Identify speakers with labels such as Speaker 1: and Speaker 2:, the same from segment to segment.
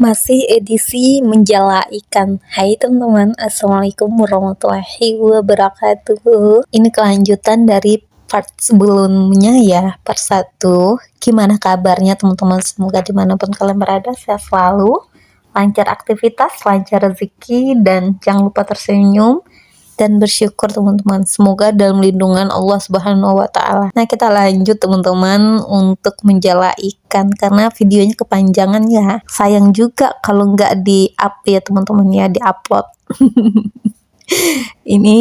Speaker 1: Masih edisi menjala ikan. Hai teman-teman, assalamualaikum warahmatullahi wabarakatuh. Ini kelanjutan dari part sebelumnya ya, part 1. Gimana kabarnya teman-teman? Semoga dimanapun kalian berada sehat selalu, lancar aktivitas, lancar rezeki, dan jangan lupa tersenyum dan bersyukur teman-teman. Semoga dalam lindungan Allah Subhanahu wa taala. Nah, kita lanjut teman-teman untuk menjala ikan karena videonya kepanjangan ya. Sayang juga kalau nggak di-up ya teman-teman ya, di-upload. Ini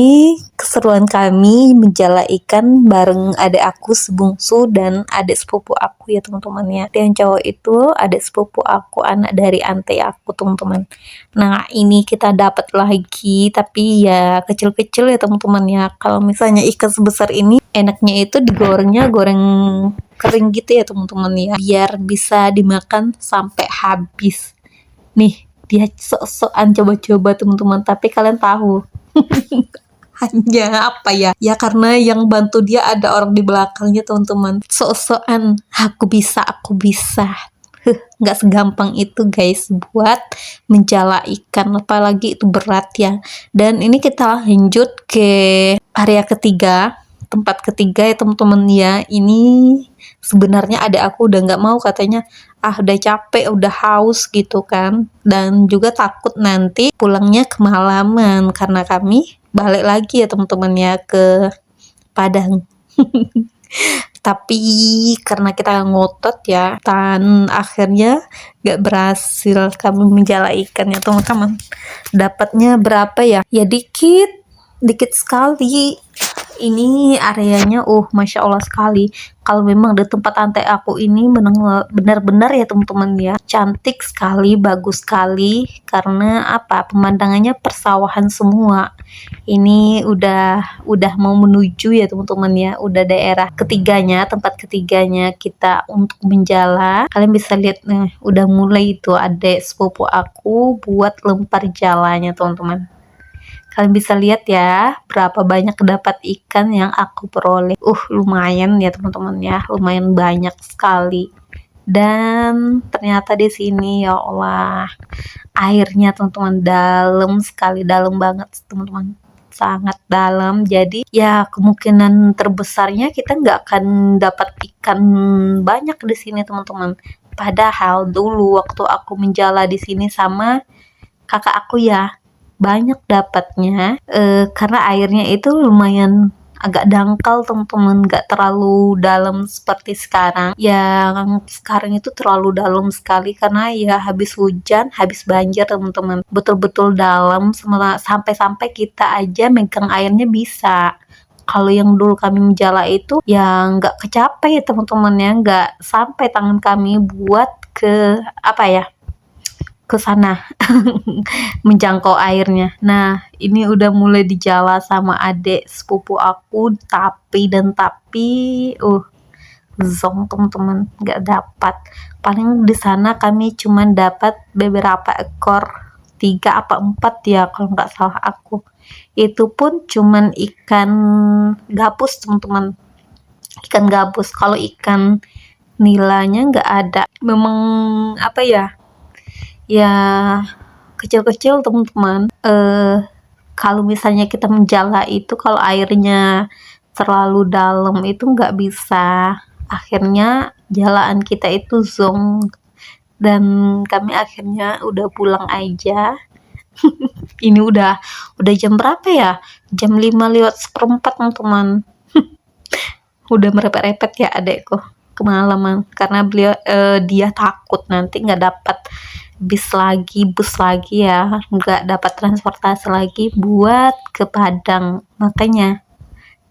Speaker 1: keseruan kami menjala ikan bareng adik aku sebungsu dan adik sepupu aku ya teman-teman ya. Yang cowok itu adik sepupu aku, anak dari ante aku teman-teman. Nah ini kita dapat lagi tapi ya kecil-kecil ya teman-teman ya. Kalau misalnya ikan sebesar ini enaknya itu digorengnya goreng kering gitu ya teman-teman ya, biar bisa dimakan sampai habis. Nih dia sok-sokan coba-coba teman-teman, tapi kalian tahu hanya apa ya karena yang bantu dia ada orang di belakangnya teman-teman. Sok-sokan aku bisa nggak segampang itu guys buat menjala ikan, apalagi itu berat ya. Dan ini kita lanjut ke area ketiga, tempat ketiga ya teman-teman ya. Ini sebenarnya ada aku udah nggak mau, katanya udah capek, udah haus gitu kan, dan juga takut nanti pulangnya kemalaman karena kami balik lagi ya teman-teman ya ke Padang. Tapi karena kita ngotot ya, dan akhirnya gak berhasil kami menjala ikan ya teman-teman. Dapatnya berapa ya dikit sekali. Ini areanya masya Allah sekali. Kalau memang di tempat ante aku ini benar-benar ya teman-teman ya, cantik sekali, bagus sekali, karena apa, pemandangannya persawahan semua. Ini udah mau menuju ya teman-teman ya, udah daerah ketiganya, tempat ketiganya kita untuk menjala. Kalian bisa lihat nih, udah mulai itu adek sepupu aku buat lempar jalanya teman-teman. Kalian bisa lihat ya berapa banyak dapat ikan yang aku peroleh. Lumayan ya teman-teman ya, lumayan banyak sekali. Dan ternyata di sini ya Allah, airnya teman-teman dalam sekali, dalam banget teman-teman, sangat dalam. Jadi ya kemungkinan terbesarnya kita nggak akan dapat ikan banyak di sini teman-teman. Padahal dulu waktu aku menjala di sini sama kakak aku ya, banyak dapatnya karena airnya itu lumayan agak dangkal teman-teman, gak terlalu dalam seperti sekarang. Yang sekarang itu terlalu dalam sekali karena ya habis hujan, habis banjir teman-teman, betul-betul dalam, sampai-sampai kita aja megang airnya bisa. Kalau yang dulu kami menjala itu ya nggak kecapai ya teman-teman ya, nggak sampai tangan kami buat ke ke sana menjangkau airnya. Nah ini udah mulai dijala sama adik sepupu aku, tapi zong teman-teman, nggak dapat. Paling di sana kami cuman dapat beberapa ekor, 3 apa 4 ya kalau nggak salah aku. Itu pun cuman ikan gabus teman-teman, ikan gabus. Kalau ikan nilanya nggak ada. Memang ya kecil-kecil teman-teman. Kalau misalnya kita menjala itu, kalau airnya terlalu dalam itu nggak bisa, akhirnya jalaan kita itu zong, dan kami akhirnya udah pulang aja. Ini udah jam berapa ya, jam 5:04 teman-teman. Udah merepet-repet ya adekku kemalaman karena dia takut nanti nggak dapat bus lagi ya, nggak dapat transportasi lagi buat ke Padang, makanya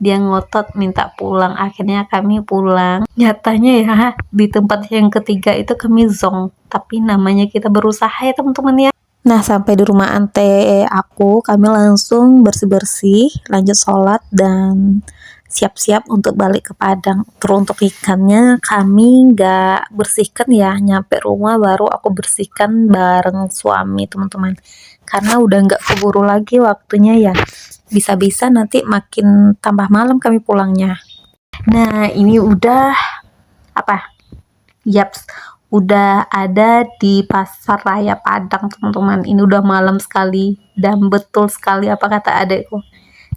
Speaker 1: dia ngotot minta pulang. Akhirnya kami pulang. Nyatanya ya di tempat yang ketiga itu kami zong, tapi namanya kita berusaha ya teman-teman ya. Nah sampai di rumah ante aku, kami langsung bersih-bersih, lanjut sholat, dan siap-siap untuk balik ke Padang. Terus untuk ikannya kami nggak bersihkan ya, nyampe rumah baru aku bersihkan bareng suami teman-teman, karena udah nggak keburu lagi waktunya ya, bisa-bisa nanti makin tambah malam kami pulangnya. Nah ini udah udah ada di Pasar Raya Padang, teman-teman. Ini udah malam sekali dan betul sekali apa kata adekku,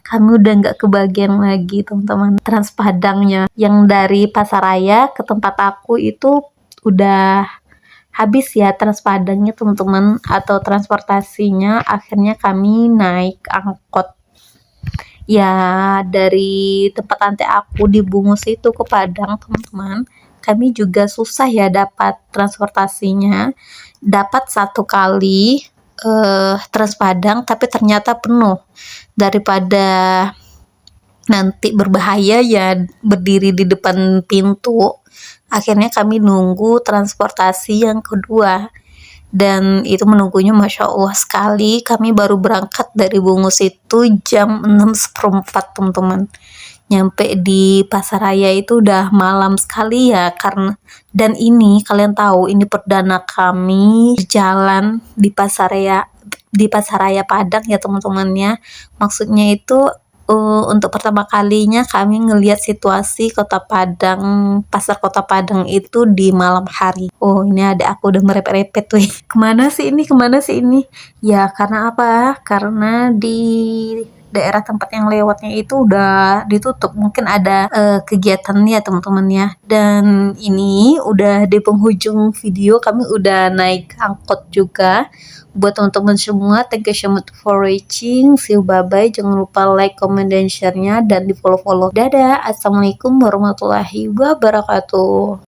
Speaker 1: kami udah nggak kebagian lagi, teman-teman. Trans Padangnya yang dari Pasar Raya ke tempat aku itu udah habis ya, Trans Padangnya, teman-teman, atau transportasinya. Akhirnya kami naik angkot ya dari tempat tante aku di Bungus itu ke Padang, teman-teman. Kami juga susah ya dapat transportasinya, dapat satu kali Trans Padang, tapi ternyata penuh. Daripada nanti berbahaya ya berdiri di depan pintu, akhirnya kami nunggu transportasi yang kedua, dan itu menunggunya Masya Allah sekali. Kami baru berangkat dari Bungus itu jam 6:04, teman-teman. Nyampe di Pasar Raya itu udah malam sekali ya, karena dan ini kalian tahu ini perdana kami jalan di Pasar Raya Padang ya, teman-teman ya. Maksudnya itu untuk pertama kalinya kami ngelihat situasi Kota Padang, pasar Kota Padang itu di malam hari. Oh, ini ada aku udah merepet-repet tuh. Kemana sih ini? Kemana sih ini? Ya, karena apa? Karena di daerah tempat yang lewatnya itu udah ditutup. Mungkin ada kegiatan ya, teman-teman ya. Dan ini udah di penghujung video, kami udah naik angkot juga. Buat teman-teman semua, thank you so much for watching. See you, bye-bye. Jangan lupa like, comment, dan share-nya, dan di follow-follow. Dadah. Assalamualaikum warahmatullahi wabarakatuh.